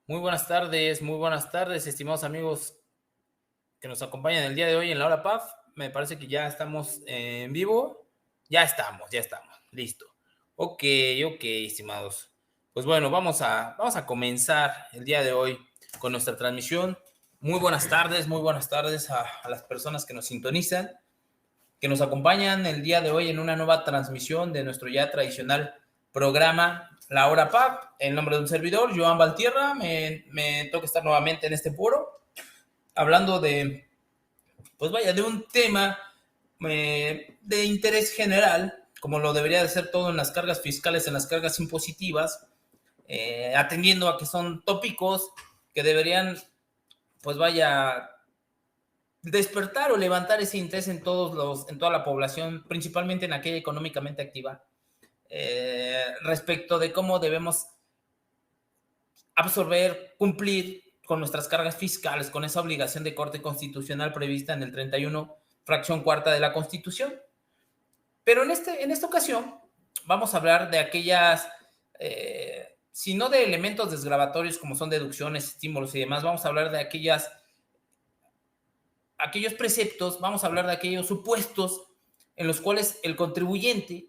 Muy buenas tardes, estimados amigos que nos acompañan el día de hoy en la hora PAF. Me parece que ya estamos en vivo. Ya estamos, listo. Ok, estimados. Pues bueno, vamos a comenzar el día de hoy con nuestra transmisión. Muy buenas tardes a las personas que nos sintonizan, que nos acompañan el día de hoy en una nueva transmisión de nuestro ya tradicional programa La Hora PAP. En nombre de un servidor, Joan Valtierra, me toca estar nuevamente en este foro hablando de un tema de interés general, como lo debería de ser todo en las cargas fiscales, en las cargas impositivas, atendiendo a que son tópicos que deberían, despertar o levantar ese interés en toda la población, principalmente en aquella económicamente activa, respecto de cómo debemos absorber, cumplir con nuestras cargas fiscales, con esa obligación de corte constitucional prevista en el 31, fracción cuarta de la Constitución. Pero en esta ocasión vamos a hablar de aquellas, si no de elementos desgravatorios como son deducciones, estímulos y demás, vamos a hablar de aquellos preceptos, vamos a hablar de aquellos supuestos en los cuales el contribuyente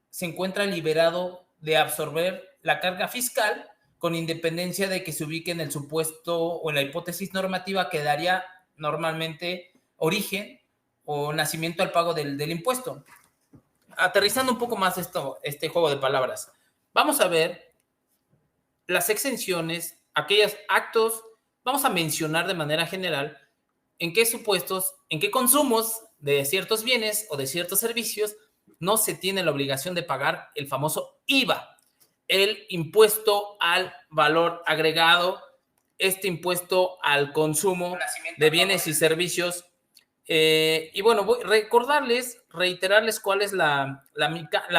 se encuentra liberado de absorber la carga fiscal con independencia de que se ubique en el supuesto o en la hipótesis normativa que daría normalmente origen o nacimiento al pago del impuesto. Aterrizando un poco más este juego de palabras, vamos a ver las exenciones, aquellos actos, vamos a mencionar de manera general en qué supuestos, en qué consumos de ciertos bienes o de ciertos servicios no se tiene la obligación de pagar el famoso IVA, el impuesto al valor agregado, este impuesto al consumo de bienes y servicios. Y bueno, voy a reiterarles cuál es la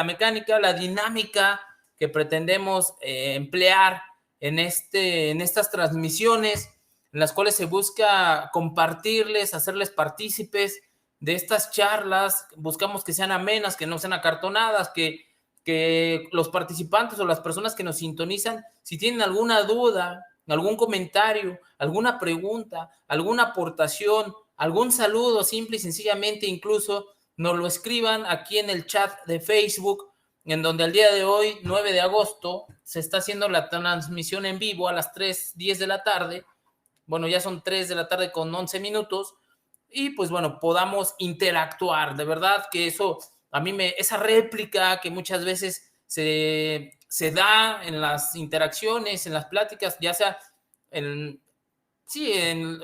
mecánica, la dinámica que pretendemos emplear en estas transmisiones, en las cuales se busca compartirles, hacerles partícipes de estas charlas. Buscamos que sean amenas, que no sean acartonadas, que los participantes o las personas que nos sintonizan, si tienen alguna duda, algún comentario, alguna pregunta, alguna aportación, algún saludo, simple y sencillamente incluso nos lo escriban aquí en el chat de Facebook, en donde al día de hoy, 9 de agosto, se está haciendo la transmisión en vivo a las 3:10 de la tarde. Bueno, ya son 3 de la tarde con 11 minutos. Y pues bueno, podamos interactuar. De verdad que eso, esa réplica que muchas veces se da en las interacciones, en las pláticas, ya sea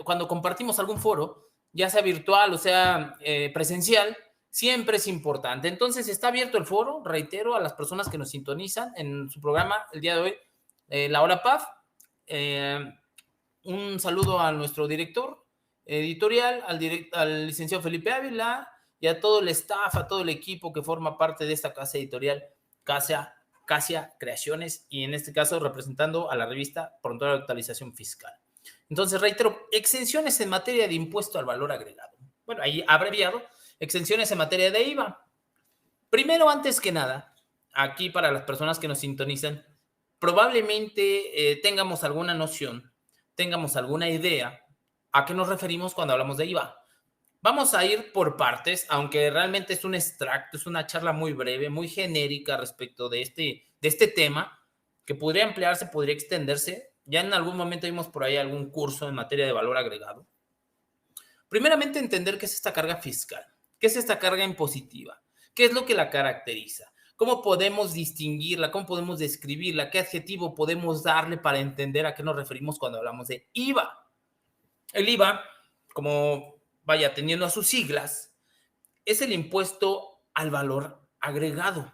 cuando compartimos algún foro, ya sea virtual o sea presencial, siempre es importante. Entonces está abierto el foro, reitero, a las personas que nos sintonizan en su programa el día de hoy, La Hora PAF. Un saludo a nuestro director editorial, al licenciado Felipe Ávila y a todo el staff, a todo el equipo que forma parte de esta casa editorial, Casia Creaciones, y en este caso representando a la revista Prontuario de Actualización Fiscal. Entonces, reitero, exenciones en materia de impuesto al valor agregado. Bueno, ahí abreviado, exenciones en materia de IVA. Primero, antes que nada, aquí para las personas que nos sintonizan, probablemente tengamos alguna noción, tengamos alguna idea a qué nos referimos cuando hablamos de IVA. Vamos a ir por partes, aunque realmente es un extracto, es una charla muy breve, muy genérica respecto de este tema, que podría ampliarse, podría extenderse. Ya en algún momento vimos por ahí algún curso en materia de valor agregado. Primeramente, entender qué es esta carga fiscal, qué es esta carga impositiva, qué es lo que la caracteriza, cómo podemos distinguirla, cómo podemos describirla, qué adjetivo podemos darle para entender a qué nos referimos cuando hablamos de IVA. El IVA, como teniendo a sus siglas, es el impuesto al valor agregado.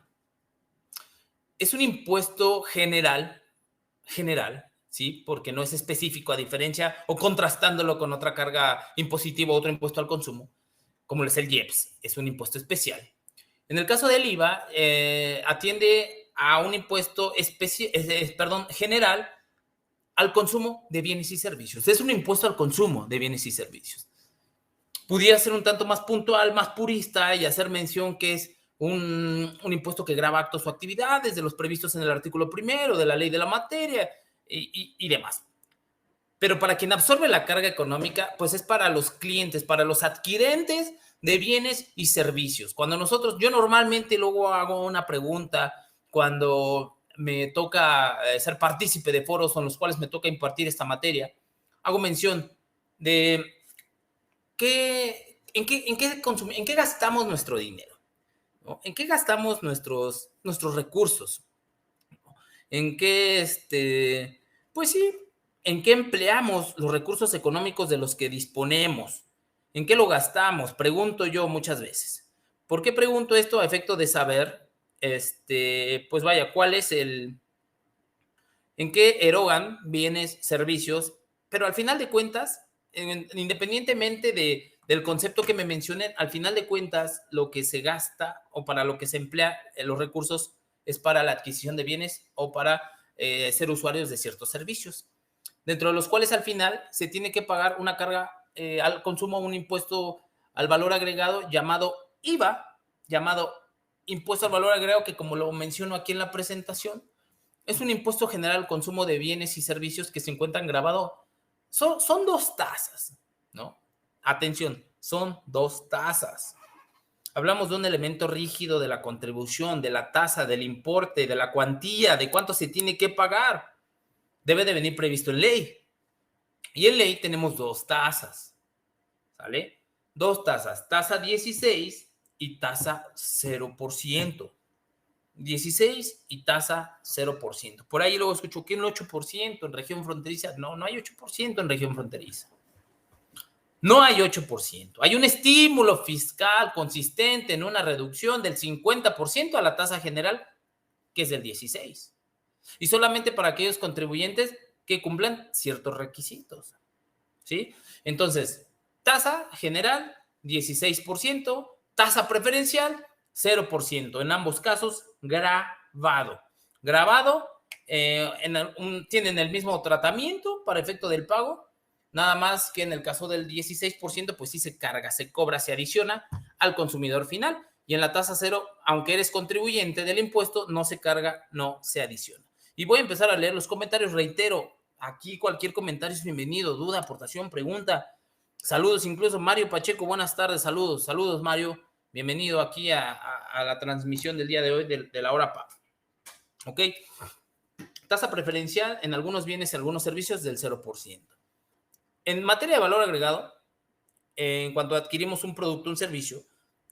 Es un impuesto general, ¿sí? Porque no es específico, a diferencia o contrastándolo con otra carga impositiva, otro impuesto al consumo, como es el IEPS, es un impuesto especial. En el caso del IVA, atiende a un impuesto general al consumo de bienes y servicios. Es un impuesto al consumo de bienes y servicios. Pudiera ser un tanto más puntual, más purista y hacer mención que es un impuesto que grava actos o actividades de los previstos en el artículo 1 de la ley de la materia y demás. pero para quien absorbe la carga económica, pues es para los clientes, para los adquirentes de bienes y servicios. Yo normalmente luego hago una pregunta cuando me toca ser partícipe de foros en los cuales me toca impartir esta materia, hago mención de en qué gastamos nuestro dinero, ¿no? ¿En qué gastamos nuestros recursos? ¿En qué, pues sí, en qué empleamos los recursos económicos de los que disponemos? ¿En qué lo gastamos? Pregunto yo muchas veces. ¿Por qué pregunto esto? A efecto de saber, pues vaya, en qué erogan bienes, servicios, pero al final de cuentas, independientemente del concepto que me mencionen, al final de cuentas, lo que se gasta o para lo que se emplea los recursos es para la adquisición de bienes o para ser usuarios de ciertos servicios, dentro de los cuales al final se tiene que pagar una carga al consumo, un impuesto al valor agregado llamado IVA, llamado impuesto al valor agregado, que como lo menciono aquí en la presentación, es un impuesto general al consumo de bienes y servicios que se encuentran grabados. Son dos tasas, ¿no? Atención, son dos tasas. Hablamos de un elemento rígido de la contribución, de la tasa, del importe, de la cuantía, de cuánto se tiene que pagar. Debe de venir previsto en ley. Y en ley tenemos dos tasas, ¿sale? Dos tasas, tasa 16 y tasa 0%. 16 y tasa 0%. Por ahí luego escucho que el 8% en región fronteriza. No, no hay 8% en región fronteriza. No hay 8%. Hay un estímulo fiscal consistente en una reducción del 50% a la tasa general, que es del 16%. Y solamente para aquellos contribuyentes que cumplan ciertos requisitos, ¿sí? Entonces, tasa general, 16%, tasa preferencial, 0%. En ambos casos, grabado. Grabado, tienen el mismo tratamiento para efecto del pago, nada más que en el caso del 16%, pues sí se carga, se cobra, se adiciona al consumidor final. Y en la tasa cero, aunque eres contribuyente del impuesto, no se carga, no se adiciona. Y voy a empezar a leer los comentarios. Reitero, aquí cualquier comentario es bienvenido, duda, aportación, pregunta. Saludos, incluso Mario Pacheco, buenas tardes, saludos, saludos Mario, bienvenido aquí a la transmisión del día de hoy de la hora PAP. ¿Ok? Tasa preferencial en algunos bienes y algunos servicios del 0%. En materia de valor agregado, en cuanto adquirimos un producto, un servicio,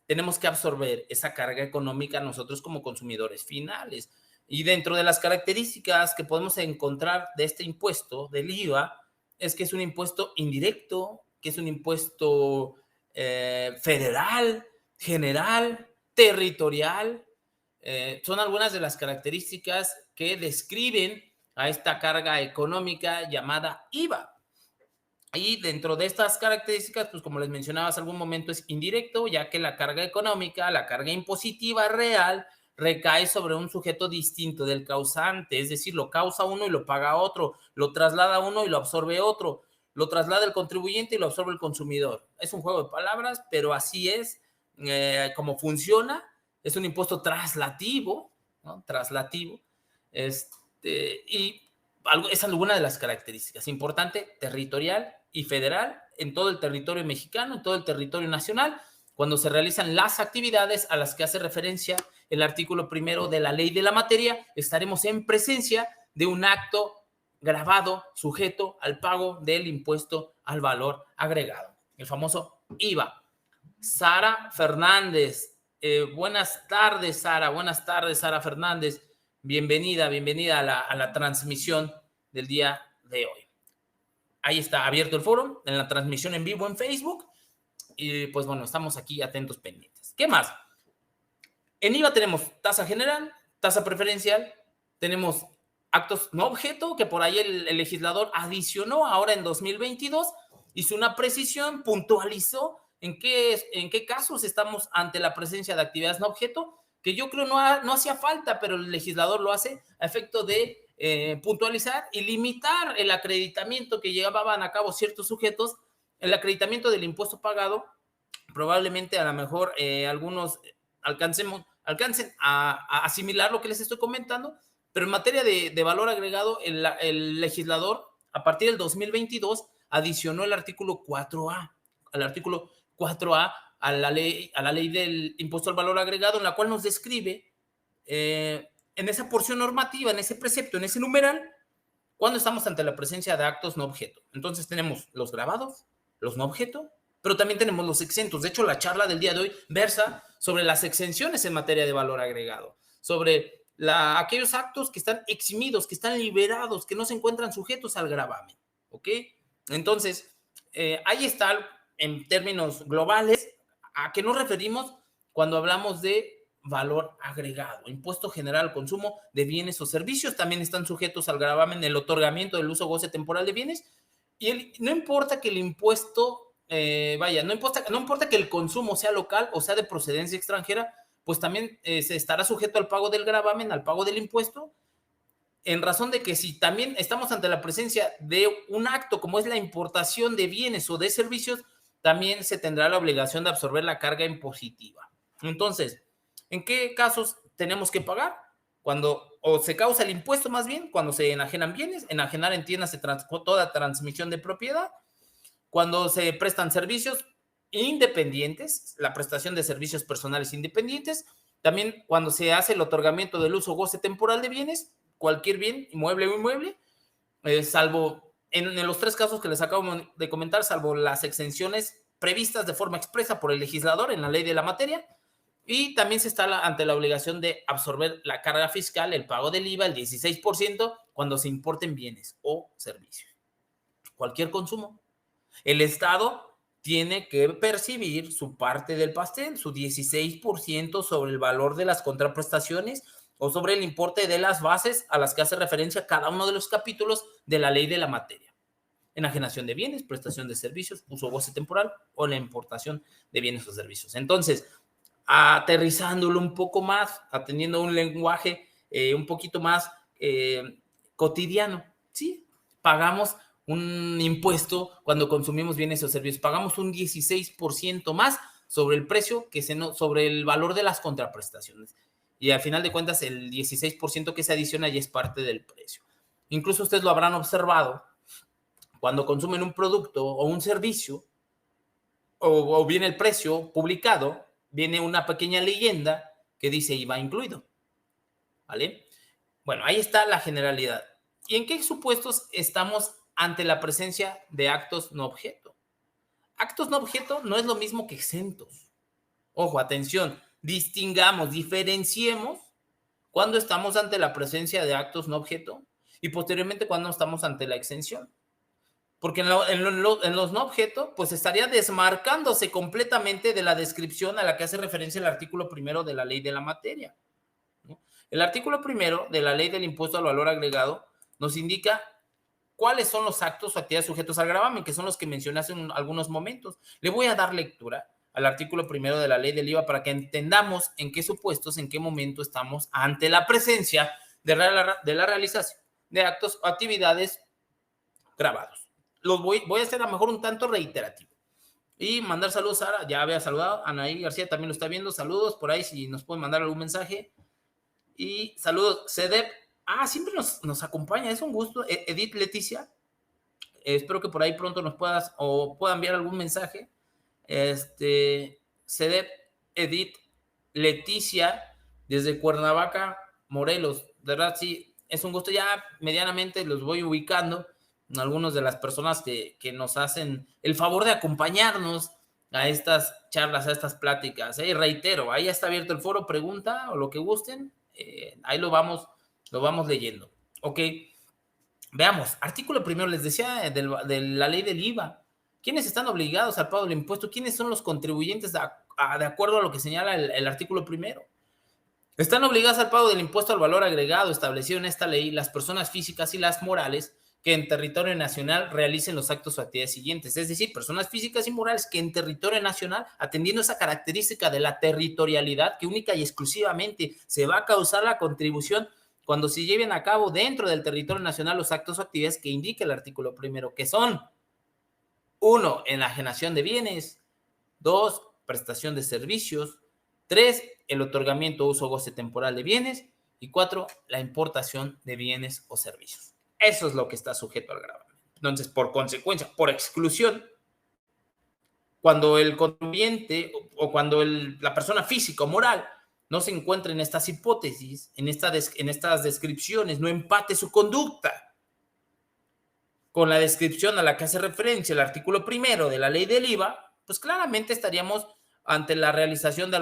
tenemos que absorber esa carga económica nosotros como consumidores finales. Y dentro de las características que podemos encontrar de este impuesto, del IVA, es que es un impuesto indirecto, que es un impuesto federal, general, territorial. Son algunas de las características que describen a esta carga económica llamada IVA. Y dentro de estas características, pues como les mencionaba hace algún momento, es indirecto, ya que la carga económica, la carga impositiva real, recae sobre un sujeto distinto del causante, es decir, lo causa uno y lo paga otro, lo traslada uno y lo absorbe otro, lo traslada el contribuyente y lo absorbe el consumidor. Es un juego de palabras, pero así es como funciona. Es un impuesto traslativo, ¿no? Traslativo. Y es alguna de las características. Importante, territorial y federal en todo el territorio mexicano, en todo el territorio nacional, cuando se realizan las actividades a las que hace referencia el artículo primero de la ley de la materia, estaremos en presencia de un acto grabado sujeto al pago del impuesto al valor agregado, el famoso IVA. Sara Fernández, buenas tardes, Sara Fernández, bienvenida a la transmisión del día de hoy. Ahí está abierto el foro, en la transmisión en vivo en Facebook. Y pues bueno, estamos aquí atentos, pendientes. ¿Qué más? En IVA tenemos tasa general, tasa preferencial, tenemos actos no objeto, que por ahí el legislador adicionó ahora en 2022, hizo una precisión, puntualizó en qué casos estamos ante la presencia de actividades no objeto, que yo creo no hacía falta, pero el legislador lo hace a efecto de puntualizar y limitar el acreditamiento que llevaban a cabo ciertos sujetos, el acreditamiento del impuesto pagado. Probablemente a lo mejor algunos alcancen a asimilar lo que les estoy comentando, pero en materia de valor agregado, el legislador a partir del 2022, adicionó el artículo 4A, al artículo 4A a la ley del impuesto al valor agregado, en la cual nos describe en esa porción normativa, en ese precepto, en ese numeral, cuando estamos ante la presencia de actos no objeto. Entonces tenemos los grabados, los no objeto, pero también tenemos los exentos. De hecho, la charla del día de hoy versa sobre las exenciones en materia de valor agregado, sobre aquellos actos que están eximidos, que están liberados, que no se encuentran sujetos al gravamen. ¿Ok? Entonces, ahí está, en términos globales, a qué nos referimos cuando hablamos de valor agregado, impuesto general al consumo de bienes o servicios. También están sujetos al gravamen el otorgamiento del uso o goce temporal de bienes, y no importa que el impuesto, no importa que el consumo sea local o sea de procedencia extranjera, pues también se estará sujeto al pago del gravamen, al pago del impuesto, en razón de que si también estamos ante la presencia de un acto como es la importación de bienes o de servicios, también se tendrá la obligación de absorber la carga impositiva. Entonces, ¿en qué casos tenemos que pagar? Cuando o se causa el impuesto, más bien, cuando se enajenan bienes, enajenar entiéndase toda transmisión de propiedad, cuando se prestan servicios independientes, la prestación de servicios personales independientes, también cuando se hace el otorgamiento del uso o goce temporal de bienes, cualquier bien, inmueble o inmueble, salvo en los tres casos que les acabo de comentar, salvo las exenciones previstas de forma expresa por el legislador en la ley de la materia. Y también se está ante la obligación de absorber la carga fiscal, el pago del IVA, el 16%, cuando se importen bienes o servicios. Cualquier consumo. El Estado tiene que percibir su parte del pastel, su 16% sobre el valor de las contraprestaciones o sobre el importe de las bases a las que hace referencia cada uno de los capítulos de la ley de la materia. Enajenación de bienes, prestación de servicios, uso o goce temporal o la importación de bienes o servicios. Entonces, aterrizándolo un poco más, atendiendo un lenguaje un poquito más cotidiano, ¿sí? Pagamos un impuesto cuando consumimos bienes o servicios, pagamos un 16% más sobre el precio, sobre el valor de las contraprestaciones. Y al final de cuentas, el 16% que se adiciona ya es parte del precio. Incluso ustedes lo habrán observado cuando consumen un producto o un servicio, o viene el precio publicado, viene una pequeña leyenda que dice IVA incluido, ¿vale? Bueno, ahí está la generalidad. ¿Y en qué supuestos estamos ante la presencia de actos no objeto? Actos no objeto no es lo mismo que exentos. Ojo, atención, distingamos, diferenciemos cuando estamos ante la presencia de actos no objeto y posteriormente cuando estamos ante la exención. Porque en los no objeto, pues estaría desmarcándose completamente de la descripción a la que hace referencia el artículo primero de la ley de la materia, ¿no? El artículo primero de la ley del impuesto al valor agregado nos indica cuáles son los actos o actividades sujetos al gravamen, que son los que mencioné hace algunos momentos. Le voy a dar lectura al artículo primero de la ley del IVA para que entendamos en qué supuestos, en qué momento estamos ante la presencia de la realización de actos o actividades grabados. Voy a hacer a lo mejor un tanto reiterativo. Y mandar saludos a Sara, ya había saludado, Anaí García también lo está viendo, saludos por ahí si nos pueden mandar algún mensaje. Y saludos, Cedep, siempre nos acompaña, es un gusto. Edith Leticia, espero que por ahí pronto nos pueda enviar algún mensaje. Cedep, Edith Leticia, desde Cuernavaca, Morelos, de verdad sí, es un gusto, ya medianamente los voy ubicando, algunas de las personas que nos hacen el favor de acompañarnos a estas charlas, a estas pláticas. Reitero, ahí está abierto el foro, pregunta o lo que gusten, ahí lo vamos leyendo. Ok, veamos, artículo primero, les decía de la ley del IVA. ¿Quiénes están obligados al pago del impuesto? ¿Quiénes son los contribuyentes de acuerdo a lo que señala el artículo primero? Están obligadas al pago del impuesto al valor agregado establecido en esta ley las personas físicas y las morales que en territorio nacional realicen los actos o actividades siguientes, es decir, personas físicas y morales que en territorio nacional, atendiendo esa característica de la territorialidad que única y exclusivamente se va a causar la contribución cuando se lleven a cabo dentro del territorio nacional los actos o actividades que indica el artículo primero, que son 1. Enajenación de bienes, 2. Prestación de servicios, 3. El otorgamiento, uso o goce temporal de bienes y 4. La importación de bienes o servicios. Eso es lo que está sujeto al gravamen. Entonces, por consecuencia, por exclusión, cuando el contribuyente o cuando la persona física o moral no se encuentre en estas hipótesis, en estas descripciones, no empate su conducta con la descripción a la que hace referencia el artículo primero de la ley del IVA, pues claramente estaríamos ante la realización de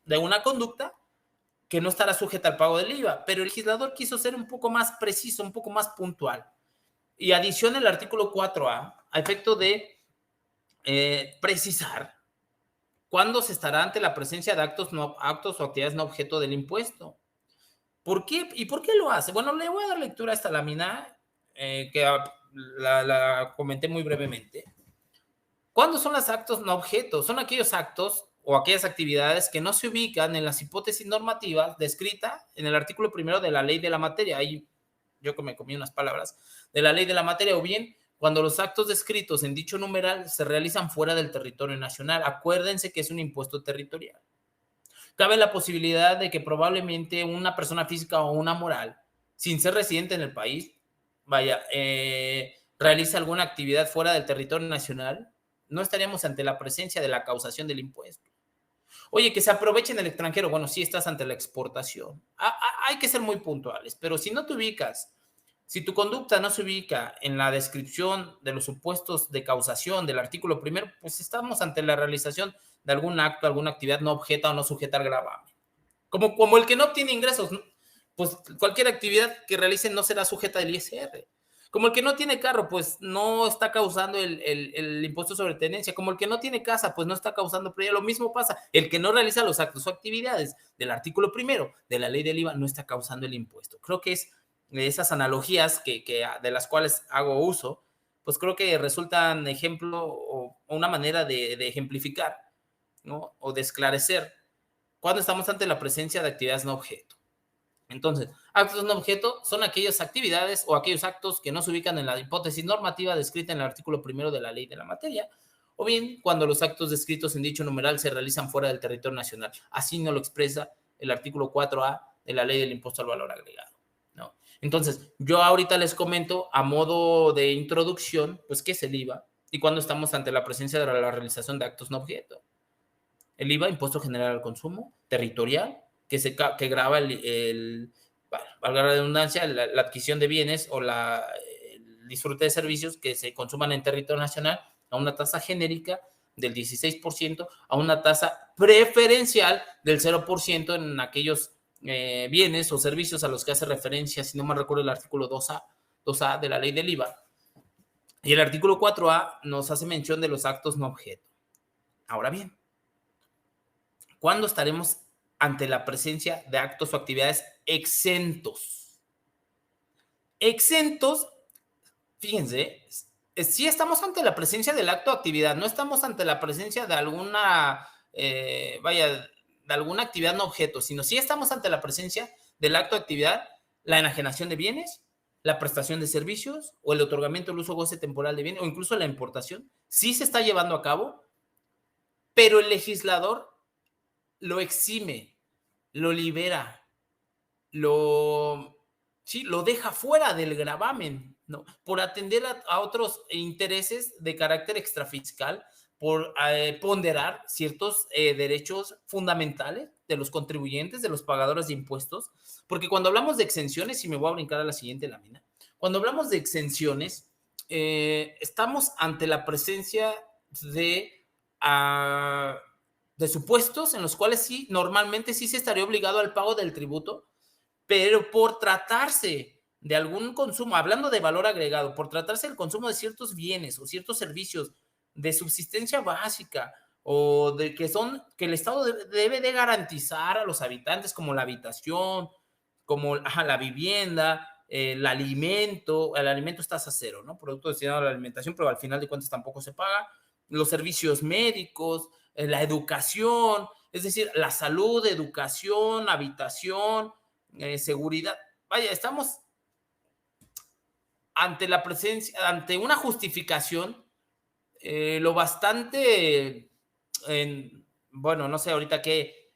de una conducta que no estará sujeta al pago del IVA, pero el legislador quiso ser un poco más preciso, un poco más puntual, y adiciona el artículo 4A a efecto de precisar cuándo se estará ante la presencia de actos o actividades no objeto del impuesto. ¿Por qué? ¿Y por qué lo hace? Bueno, le voy a dar lectura a esta lámina que la comenté muy brevemente. ¿Cuándo son los actos no objetos? Son aquellos actos o aquellas actividades que no se ubican en las hipótesis normativas descritas en el artículo primero de la ley de la materia. Ahí yo que me comí unas palabras, de la ley de la materia, o bien cuando los actos descritos en dicho numeral se realizan fuera del territorio nacional. Acuérdense que es un impuesto territorial. Cabe la posibilidad de que probablemente una persona física o una moral, sin ser residente en el país, realice alguna actividad fuera del territorio nacional. No estaríamos ante la presencia de la causación del impuesto. Oye, que se aproveche en el extranjero. Bueno, sí estás ante la exportación. Hay que ser muy puntuales, pero si no te ubicas, si tu conducta no se ubica en la descripción de los supuestos de causación del artículo primero, pues estamos ante la realización de algún acto, alguna actividad no objeta o no sujeta al gravamen. Como el que no obtiene ingresos, ¿no? Pues cualquier actividad que realicen no será sujeta del ISR. Como el que no tiene carro, pues no está causando el impuesto sobre tenencia. Como el que no tiene casa, pues no está causando previa. Lo mismo pasa. El que no realiza los actos o actividades del artículo primero de la ley del IVA no está causando el impuesto. Creo que es de esas analogías de las cuales hago uso, pues creo que resultan ejemplo o una manera de ejemplificar, ¿no? O de esclarecer cuando estamos ante la presencia de actividades no objeto. Entonces, actos no objeto son aquellas actividades o aquellos actos que no se ubican en la hipótesis normativa descrita en el artículo primero de la ley de la materia, o bien cuando los actos descritos en dicho numeral se realizan fuera del territorio nacional. Así nos lo expresa el artículo 4A de la ley del impuesto al valor agregado, ¿no? Entonces, yo ahorita les comento a modo de introducción, pues, qué es el IVA y cuando estamos ante la presencia de la realización de actos no objeto. El IVA, impuesto general al consumo, territorial, que grava valga la redundancia, la adquisición de bienes o el disfrute de servicios que se consuman en territorio nacional a una tasa genérica del 16% a una tasa preferencial del 0% en aquellos bienes o servicios a los que hace referencia, si no me recuerdo, el artículo 2A de la ley del IVA. Y el artículo 4A nos hace mención de los actos no objeto. Ahora bien, ¿cuándo estaremos ante la presencia de actos o actividades exentos? Exentos, fíjense, sí estamos ante la presencia del acto o actividad, no estamos ante la presencia de de alguna actividad no objeto, sino sí estamos ante la presencia del acto o actividad, la enajenación de bienes, la prestación de servicios o el otorgamiento, el uso o goce temporal de bienes o incluso la importación. Sí se está llevando a cabo, pero el legislador lo exime, lo libera, lo deja fuera del gravamen, ¿no? Por atender a otros intereses de carácter extrafiscal, por ponderar ciertos derechos fundamentales de los contribuyentes, de los pagadores de impuestos, porque cuando hablamos de exenciones, y me voy a brincar a la siguiente lámina, cuando hablamos de exenciones, estamos ante la presencia de de supuestos en los cuales sí, normalmente sí se estaría obligado al pago del tributo, pero por tratarse de algún consumo, hablando de valor agregado, por tratarse del consumo de ciertos bienes o ciertos servicios de subsistencia básica o de que el Estado debe de garantizar a los habitantes, como la habitación, como la vivienda, el alimento es tasa cero, ¿no? Producto destinado a la alimentación, pero al final de cuentas tampoco se paga. Los servicios médicos, la educación, es decir, la salud, educación, habitación, seguridad. Vaya, estamos ante la presencia, ante una justificación lo bastante, bueno, no sé ahorita qué,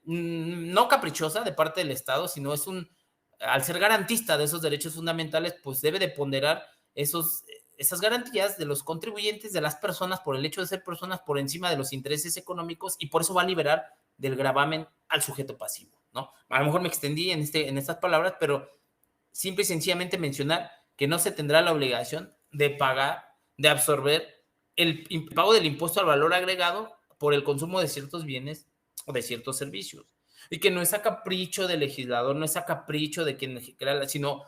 no caprichosa de parte del Estado, sino es al ser garantista de esos derechos fundamentales, pues debe de ponderar esas garantías de los contribuyentes, de las personas, por el hecho de ser personas, por encima de los intereses económicos, y por eso va a liberar del gravamen al sujeto pasivo, ¿no? A lo mejor me extendí en estas palabras, pero simple y sencillamente mencionar que no se tendrá la obligación de pagar, de absorber el pago del impuesto al valor agregado por el consumo de ciertos bienes o de ciertos servicios. Y que no es a capricho del legislador, no es a capricho de quien crea, sino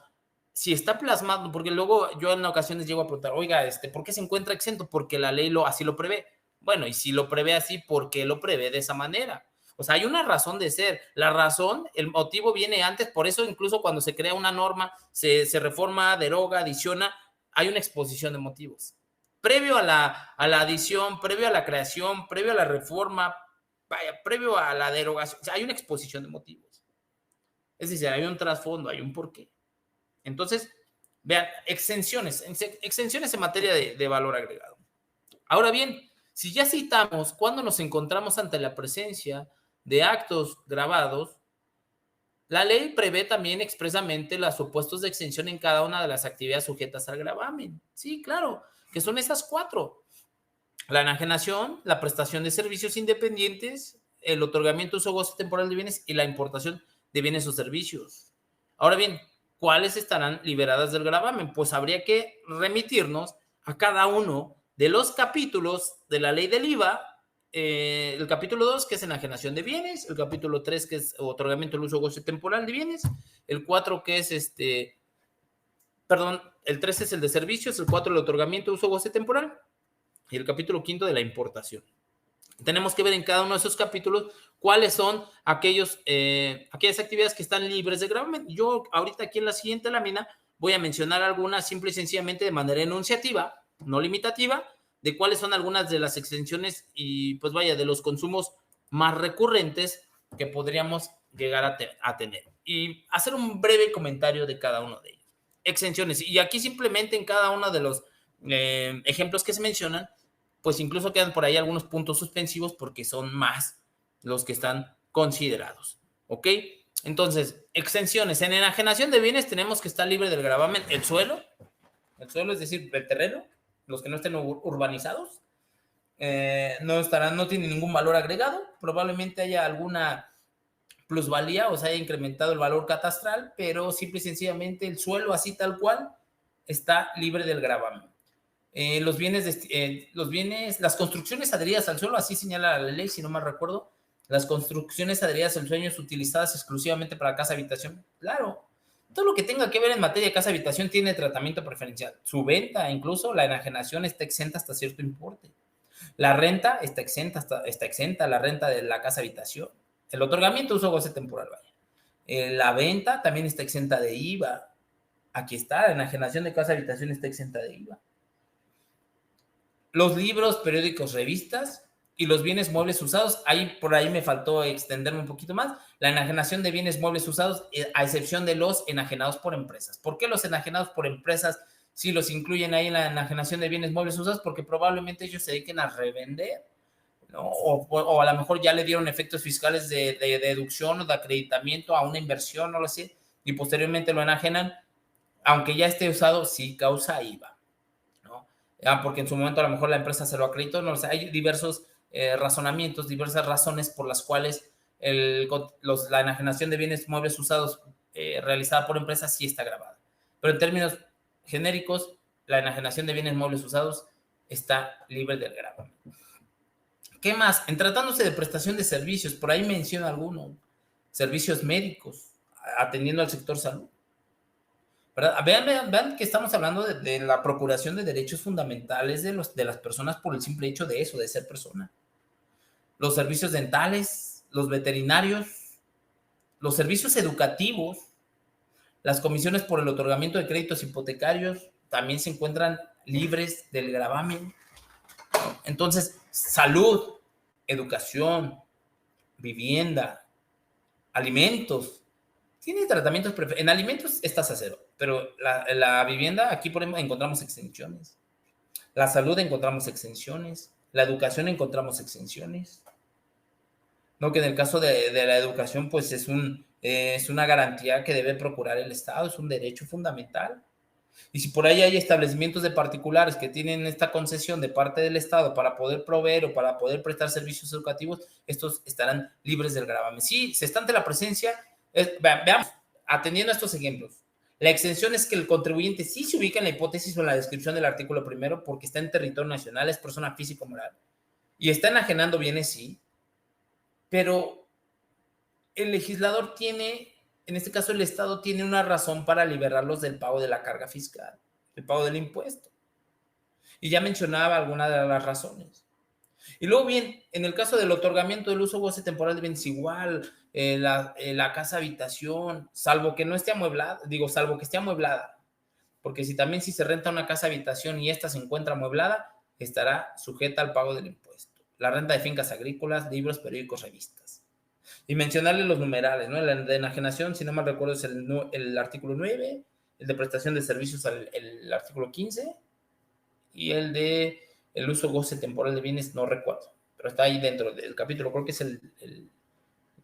si está plasmado, porque luego yo en ocasiones llego a preguntar, oiga, ¿por qué se encuentra exento? Porque la ley así lo prevé. Bueno, y si lo prevé así, ¿por qué lo prevé de esa manera? O sea, hay una razón de ser. La razón, el motivo viene antes, por eso incluso cuando se crea una norma, se reforma, deroga, adiciona, hay una exposición de motivos. Previo a la adición, previo a la creación, previo a la reforma, vaya, previo a la derogación, o sea, hay una exposición de motivos. Es decir, hay un trasfondo, hay un porqué. Entonces, vean, exenciones en materia de valor agregado. Ahora bien, si ya citamos cuando nos encontramos ante la presencia de actos grabados, la ley prevé también expresamente los supuestos de exención en cada una de las actividades sujetas al gravamen. Sí, claro, que son esas 4. La enajenación, la prestación de servicios independientes, el otorgamiento, uso o goce temporal de bienes y la importación de bienes o servicios. Ahora bien, ¿cuáles estarán liberadas del gravamen? Pues habría que remitirnos a cada uno de los capítulos de la ley del IVA, el capítulo 2, que es enajenación de bienes, el capítulo 3, que es otorgamiento del uso o goce temporal de bienes, el 4, que es el 3 es el de servicios, el 4 el otorgamiento, uso o goce temporal, y el capítulo 5 de la importación. Tenemos que ver en cada uno de esos capítulos cuáles son aquellas actividades que están libres de gravamen. Yo ahorita aquí en la siguiente lámina voy a mencionar algunas simple y sencillamente de manera enunciativa, no limitativa, de cuáles son algunas de las exenciones y pues vaya, de los consumos más recurrentes que podríamos llegar a tener. Y hacer un breve comentario de cada uno de ellos. Exenciones. Y aquí simplemente en cada uno de los ejemplos que se mencionan, pues incluso quedan por ahí algunos puntos suspensivos porque son más los que están considerados. ¿Ok? Entonces, exenciones. En enajenación de bienes tenemos que estar libre del gravamen el suelo, es decir, el terreno, los que no estén urbanizados, no tienen ningún valor agregado, probablemente haya alguna plusvalía o se haya incrementado el valor catastral, pero simple y sencillamente el suelo así tal cual está libre del gravamen. Los bienes, las construcciones adheridas al suelo, así señala la ley, si no mal recuerdo, las construcciones adheridas al suelo utilizadas exclusivamente para casa habitación. Claro, todo lo que tenga que ver en materia de casa habitación tiene tratamiento preferencial. Su venta, incluso la enajenación, está exenta hasta cierto importe. La renta está exenta la renta de la casa habitación. El otorgamiento uso goce temporal, vaya. La venta también está exenta de IVA. Aquí está, la enajenación de casa habitación está exenta de IVA. Los libros, periódicos, revistas y los bienes muebles usados. Por ahí me faltó extenderme un poquito más. La enajenación de bienes muebles usados, a excepción de los enajenados por empresas. ¿Por qué los enajenados por empresas sí los incluyen ahí en la enajenación de bienes muebles usados? Porque probablemente ellos se dediquen a revender, ¿no? O a lo mejor ya le dieron efectos fiscales de deducción o de acreditamiento a una inversión, no lo sé, y posteriormente lo enajenan, aunque ya esté usado, sí causa IVA. Porque en su momento a lo mejor la empresa se lo acreditó, no, o sea, hay diversos razonamientos, diversas razones por las cuales la enajenación de bienes muebles usados realizada por empresas sí está grabada. Pero en términos genéricos, la enajenación de bienes muebles usados está libre del gravamen. ¿Qué más? En tratándose de prestación de servicios, por ahí menciona alguno, servicios médicos, atendiendo al sector salud. ¿Verdad? Vean que estamos hablando de la procuración de derechos fundamentales de las personas por el simple hecho de eso, de ser persona. Los servicios dentales, los veterinarios, los servicios educativos, las comisiones por el otorgamiento de créditos hipotecarios también se encuentran libres del gravamen. Entonces, salud, educación, vivienda, alimentos, tiene tratamientos en alimentos estás a cero, pero la vivienda, aquí por ejemplo, encontramos exenciones. La salud encontramos exenciones. La educación encontramos exenciones. No, que en el caso de la educación, pues es un es una garantía que debe procurar el Estado, es un derecho fundamental. Y si por ahí hay establecimientos de particulares que tienen esta concesión de parte del Estado para poder proveer o para poder prestar servicios educativos, estos estarán libres del gravamen. Sí, se está ante la presencia, veamos, atendiendo a estos ejemplos. La exención es que el contribuyente sí se ubica en la hipótesis o en la descripción del artículo primero porque está en territorio nacional, es persona física o moral. Y está enajenando bienes, sí, pero el legislador tiene, en este caso el Estado tiene una razón para liberarlos del pago de la carga fiscal, del pago del impuesto. Y ya mencionaba algunas de las razones. Y luego bien, en el caso del otorgamiento del uso goce temporal de bienes igual, la casa habitación, salvo que no esté amueblada, salvo que esté amueblada, porque si se renta una casa habitación y esta se encuentra amueblada, estará sujeta al pago del impuesto. La renta de fincas agrícolas, libros, periódicos, revistas. Y mencionarle los numerales, ¿no? La de enajenación, si no mal recuerdo, es el artículo 9, el de prestación de servicios, el artículo 15, y el de el uso goce temporal de bienes, no recuerdo, pero está ahí dentro del capítulo, creo que es el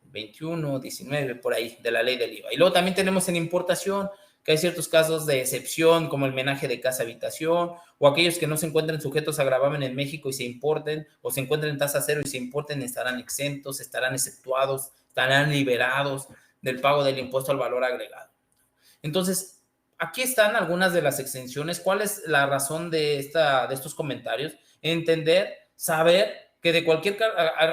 21, 19, por ahí, de la ley del IVA. Y luego también tenemos en importación que hay ciertos casos de excepción, como el menaje de casa-habitación, o aquellos que no se encuentren sujetos a gravamen en México y se importen, o se encuentren en tasa cero y se importen, estarán exentos, estarán exceptuados, estarán liberados del pago del impuesto al valor agregado. Entonces, aquí están algunas de las exenciones. ¿Cuál es la razón de estos comentarios? Entender, saber que de cualquier...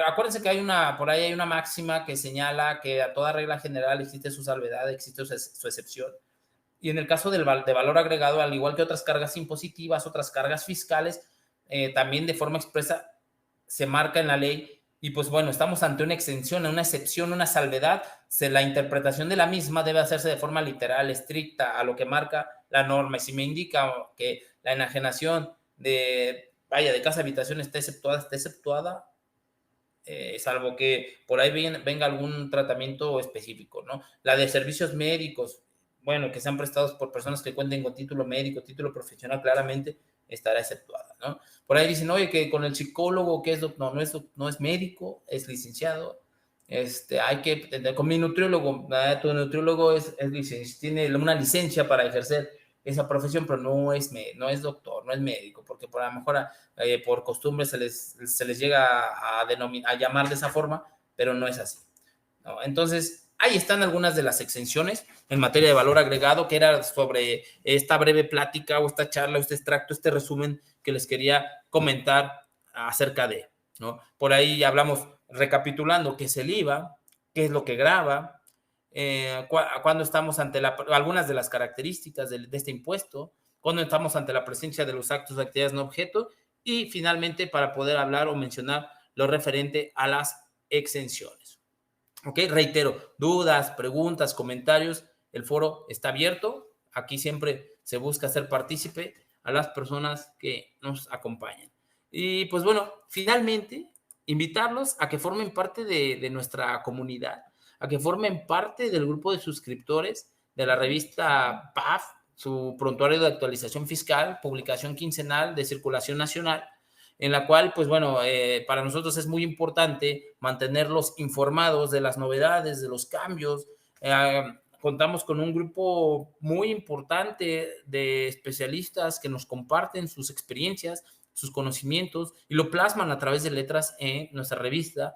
Acuérdense que por ahí hay una máxima que señala que a toda regla general existe su salvedad, existe su excepción. Y en el caso de valor agregado, al igual que otras cargas impositivas, otras cargas fiscales, también de forma expresa se marca en la ley. Y pues bueno, estamos ante una exención, una excepción, una salvedad. La interpretación de la misma debe hacerse de forma literal, estricta, a lo que marca la norma. Y si me indica que la enajenación de casa habitación está exceptuada, salvo que por ahí venga algún tratamiento específico, ¿no? La de servicios médicos, bueno, que sean prestados por personas que cuenten con título médico, título profesional, claramente estará exceptuada, ¿no? Por ahí dicen, oye, que con el psicólogo, que es no es médico, es licenciado. Hay que tener, con mi nutriólogo, tu nutriólogo tiene una licencia para ejercer esa profesión, pero no es doctor, no es médico, porque por a lo mejor por costumbre se les llega a llamar de esa forma, pero no es así, ¿no? Entonces, ahí están algunas de las exenciones en materia de valor agregado, que era sobre esta breve plática o esta charla, este extracto, este resumen que les quería comentar acerca de, ¿no? Por ahí hablamos, recapitulando, qué es el IVA, qué es lo que grava, cuando estamos ante algunas de las características de este impuesto, cuando estamos ante la presencia de los actos de actividades no objeto, y finalmente para poder hablar o mencionar lo referente a las exenciones. Ok, reitero, dudas, preguntas, comentarios, el foro está abierto. Aquí siempre se busca hacer partícipe a las personas que nos acompañan. Y pues bueno, finalmente, invitarlos a que formen parte de nuestra comunidad, a que formen parte del grupo de suscriptores de la revista PAF, su prontuario de actualización fiscal, publicación quincenal de circulación nacional, en la cual, pues bueno, para nosotros es muy importante mantenerlos informados de las novedades, de los cambios. Contamos con un grupo muy importante de especialistas que nos comparten sus experiencias, sus conocimientos y lo plasman a través de letras en nuestra revista,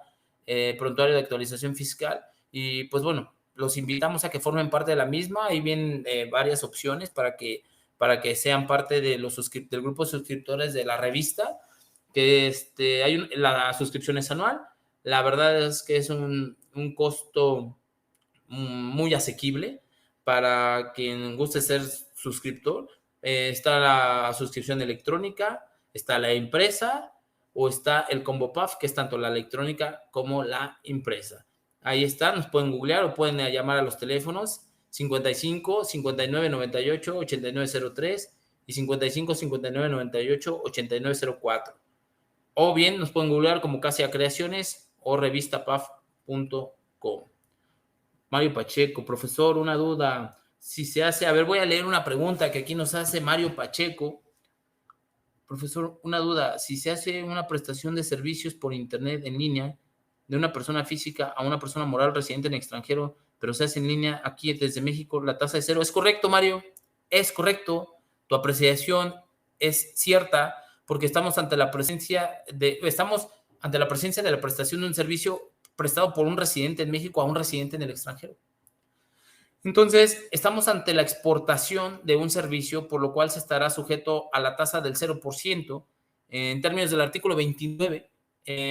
Prontuario de Actualización Fiscal. Y pues bueno, los invitamos a que formen parte de la misma. Ahí vienen varias opciones para que sean parte de del grupo de suscriptores de la revista, que la suscripción es anual. La verdad es que es un costo muy asequible para quien guste ser suscriptor. Está la suscripción electrónica, está la impresa o está el combo PAF, que es tanto la electrónica como la impresa. Ahí está, nos pueden googlear o pueden llamar a los teléfonos 55 59 98 8903 y 55 59 98 8904. O bien nos pueden googlear como Casia Creaciones o revistapaf.com. Mario Pacheco, profesor, una duda. Si se hace, a ver, voy a leer una pregunta que aquí nos hace Mario Pacheco. Profesor, una duda. Si se hace una prestación de servicios por internet en línea de una persona física a una persona moral residente en extranjero, pero se hace en línea aquí desde México, la tasa de cero. Es correcto, Mario, es correcto. Tu apreciación es cierta porque estamos ante la presencia de la prestación de un servicio prestado por un residente en México a un residente en el extranjero. Entonces, estamos ante la exportación de un servicio, por lo cual se estará sujeto a la tasa del 0%. En términos del artículo 29,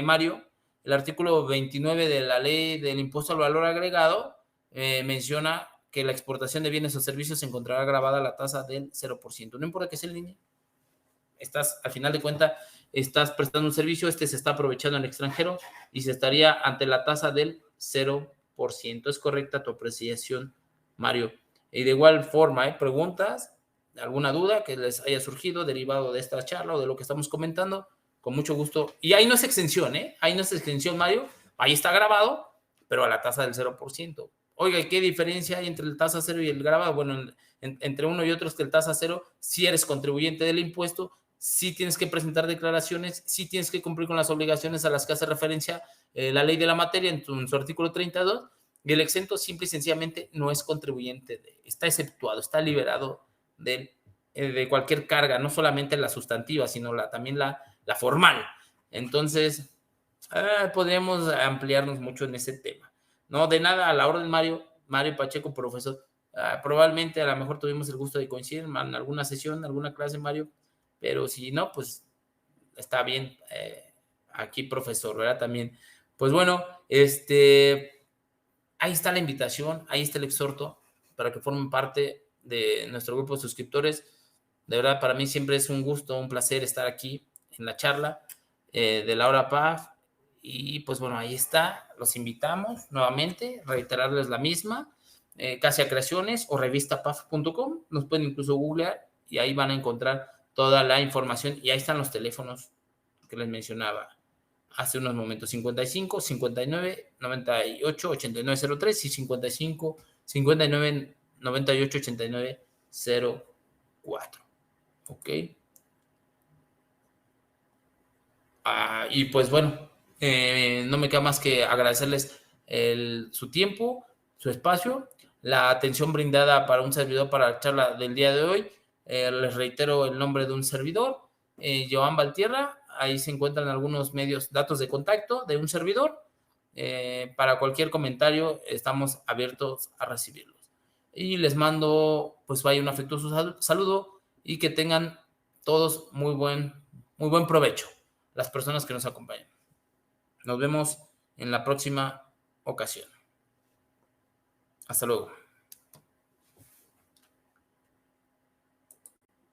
Mario, el artículo 29 de la ley del impuesto al valor agregado menciona que la exportación de bienes o servicios se encontrará grabada a la tasa del 0%. No importa que sea en línea. Al final de cuentas, estás prestando un servicio, se está aprovechando en el extranjero y se estaría ante la tasa del 0%. Es correcta tu apreciación, Mario. Y de igual forma, ¿hay preguntas? ¿Alguna duda que les haya surgido derivado de esta charla o de lo que estamos comentando? Con mucho gusto. Y ahí no es extensión, ¿eh? Ahí no es extensión, Mario. Ahí está grabado, pero a la tasa del 0%. Oiga, ¿qué diferencia hay entre el tasa cero y el grabado? Bueno, entre uno y otro es que el tasa cero, si eres contribuyente del impuesto, sí tienes que presentar declaraciones, sí tienes que cumplir con las obligaciones a las que hace referencia la ley de la materia en su artículo 32, y el exento simple y sencillamente no es contribuyente, está exceptuado, está liberado de cualquier carga, no solamente la sustantiva, sino también la formal. Entonces, podríamos ampliarnos mucho en ese tema. No, de nada, a la orden, Mario Pacheco, profesor. Probablemente a lo mejor tuvimos el gusto de coincidir en alguna sesión, alguna clase, Mario, pero si no, pues está bien. Aquí, profesor, ¿verdad? También. Pues bueno, ahí está la invitación, ahí está el exhorto para que formen parte de nuestro grupo de suscriptores. De verdad, para mí siempre es un gusto, un placer estar aquí en la charla de la hora PAF. Y pues bueno, ahí está. Los invitamos nuevamente, reiterarles la misma. Casia Creaciones o revistapaf.com. Nos pueden incluso googlear y ahí van a encontrar toda la información. Y ahí están los teléfonos que les mencionaba hace unos momentos: 55 59 98 89 03 y 55 59 98 89 04. Ok. Y pues bueno, no me queda más que agradecerles su tiempo, su espacio, la atención brindada para un servidor para la charla del día de hoy. Les reitero el nombre de un servidor, Joan Valtierra. Ahí se encuentran algunos datos de contacto de un servidor. Para cualquier comentario estamos abiertos a recibirlos. Y les mando, pues vaya, un afectuoso saludo y que tengan todos muy buen provecho, las personas que nos acompañan. Nos vemos en la próxima ocasión. Hasta luego.